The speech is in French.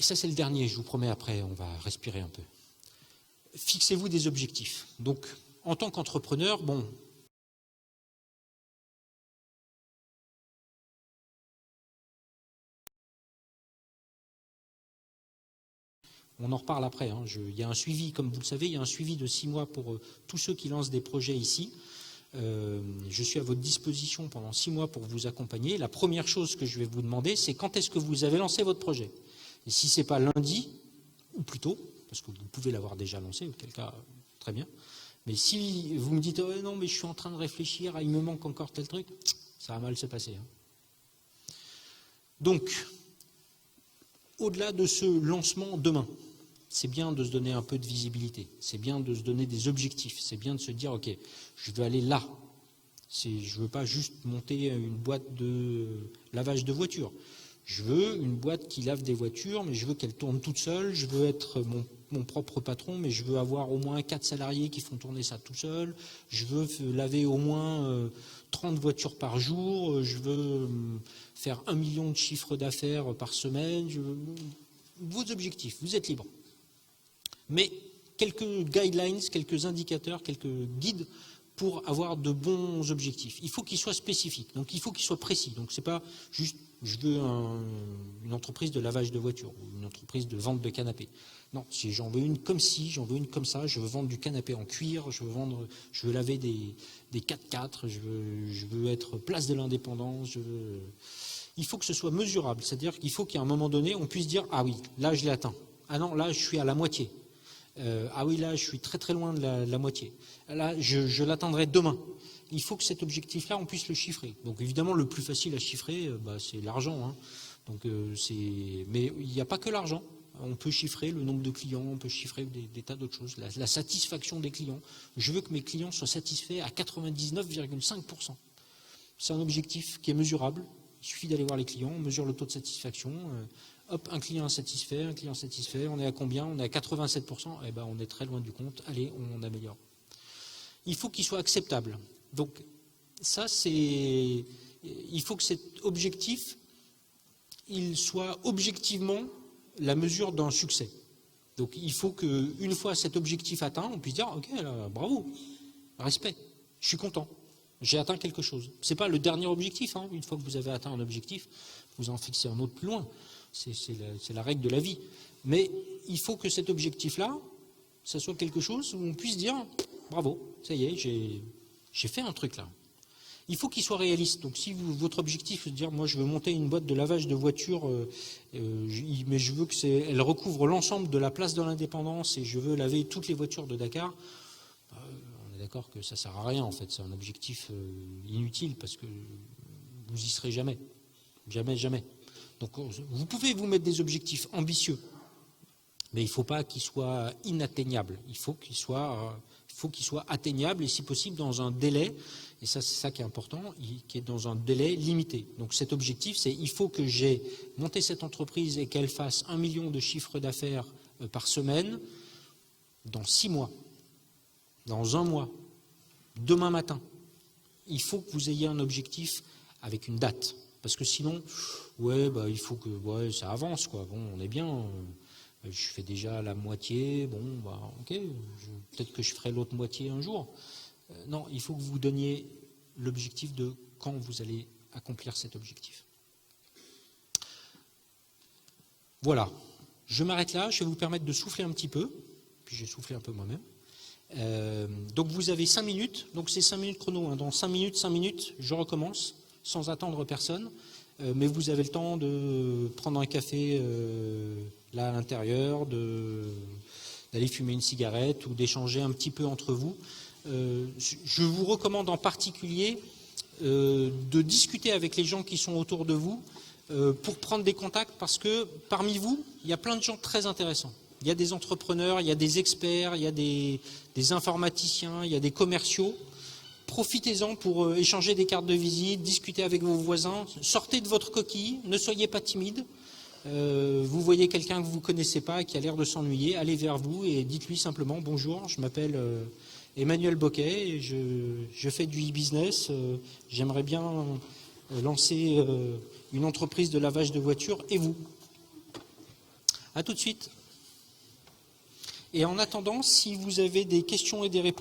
Et ça, c'est le dernier, je vous promets, après, on va respirer un peu. Fixez-vous des objectifs. Donc, en tant qu'entrepreneur, bon, on en reparle après. Il y a un suivi, comme vous le savez, il y a un suivi de 6 mois pour tous ceux qui lancent des projets ici. Je suis à votre disposition pendant 6 mois pour vous accompagner. La première chose que je vais vous demander, c'est quand est-ce que vous avez lancé votre projet. Et si ce n'est pas lundi, ou plus tôt, parce que vous pouvez l'avoir déjà lancé, auquel cas, très bien. Mais si vous me dites oh, « non, mais je suis en train de réfléchir, il me manque encore tel truc », ça va mal se passer. Donc, au-delà de ce lancement demain, c'est bien de se donner un peu de visibilité, c'est bien de se donner des objectifs, c'est bien de se dire « ok, je veux aller là ». Je ne veux pas juste monter une boîte de lavage de voitures. Je veux une boîte qui lave des voitures, mais je veux qu'elle tourne toute seule. Je veux être mon propre patron, mais je veux avoir au moins 4 salariés qui font tourner ça tout seul. Je veux laver au moins 30 voitures par jour. Je veux faire 1 million de chiffre d'affaires par semaine. Vos objectifs, vous êtes libre. Mais quelques guidelines, quelques indicateurs, quelques guides pour avoir de bons objectifs. Il faut qu'ils soient spécifiques, donc il faut qu'ils soient précis. Donc c'est pas juste je veux une entreprise de lavage de voitures ou une entreprise de vente de canapés. Non, si j'en veux une comme ci, j'en veux une comme ça, je veux vendre du canapé en cuir, je veux laver des 4x4, je veux être place de l'indépendance, il faut que ce soit mesurable, c'est-à-dire qu'il faut qu'à un moment donné, on puisse dire ah oui, là je l'ai atteint. Ah non, là je suis à la moitié. Ah oui, là je suis très très loin de la moitié. Là je l'atteindrai demain. Il faut que cet objectif-là, on puisse le chiffrer. Donc évidemment, le plus facile à chiffrer, c'est l'argent. Donc, mais il n'y a pas que l'argent. On peut chiffrer le nombre de clients, on peut chiffrer des tas d'autres choses. La satisfaction des clients. Je veux que mes clients soient satisfaits à 99,5%. C'est un objectif qui est mesurable. Il suffit d'aller voir les clients, on mesure le taux de satisfaction. Hop, un client satisfait, on est à combien? On est à 87%. Eh ben, on est très loin du compte. Allez, on améliore. Il faut qu'il soit acceptable. Donc, ça, il faut que cet objectif, il soit objectivement la mesure d'un succès. Donc, il faut qu'une fois cet objectif atteint, on puisse dire, ok, là, bravo, respect, je suis content, j'ai atteint quelque chose. Ce n'est pas le dernier objectif. Une fois que vous avez atteint un objectif, vous en fixez un autre plus loin. C'est la règle de la vie. Mais il faut que cet objectif-là, ça soit quelque chose où on puisse dire, bravo, ça y est, j'ai fait un truc là. Il faut qu'il soit réaliste. Donc si votre objectif est de dire, moi je veux monter une boîte de lavage de voitures, mais je veux qu'elle recouvre l'ensemble de la place de l'Indépendance et je veux laver toutes les voitures de Dakar, on est d'accord que ça ne sert à rien en fait. C'est un objectif inutile parce que vous n'y serez jamais. Jamais, jamais. Donc vous pouvez vous mettre des objectifs ambitieux, mais il ne faut pas qu'ils soient inatteignables. Il faut qu'ils soient atteignables et si possible dans un délai, et ça c'est ça qui est important, qui est dans un délai limité. Donc cet objectif, c'est il faut que j'ai monté cette entreprise et qu'elle fasse 1 million de chiffre d'affaires par semaine dans 6 mois, dans 1 mois, demain matin. Il faut que vous ayez un objectif avec une date. Parce que sinon, il faut que ça avance, quoi. Bon, on est bien. Je fais déjà la moitié. Bon, ok. Peut-être que je ferai l'autre moitié un jour. Non, il faut que vous donniez l'objectif de quand vous allez accomplir cet objectif. Voilà. Je m'arrête là. Je vais vous permettre de souffler un petit peu. Puis je vais souffler un peu moi-même. Donc vous avez 5 minutes. Donc c'est 5 minutes chrono. Dans 5 minutes, je recommence. Sans attendre personne, mais vous avez le temps de prendre un café là à l'intérieur, d'aller fumer une cigarette ou d'échanger un petit peu entre vous. Je vous recommande en particulier de discuter avec les gens qui sont autour de vous pour prendre des contacts parce que parmi vous, il y a plein de gens très intéressants. Il y a des entrepreneurs, il y a des experts, il y a des informaticiens, il y a des commerciaux. Profitez-en pour échanger des cartes de visite, discuter avec vos voisins, sortez de votre coquille, ne soyez pas timide. Vous voyez quelqu'un que vous ne connaissez pas et qui a l'air de s'ennuyer, allez vers vous et dites-lui simplement « Bonjour, je m'appelle Emmanuel Boquet, et je fais du e-business, j'aimerais bien lancer une entreprise de lavage de voitures, et vous ?» À tout de suite. Et en attendant, si vous avez des questions et des réponses,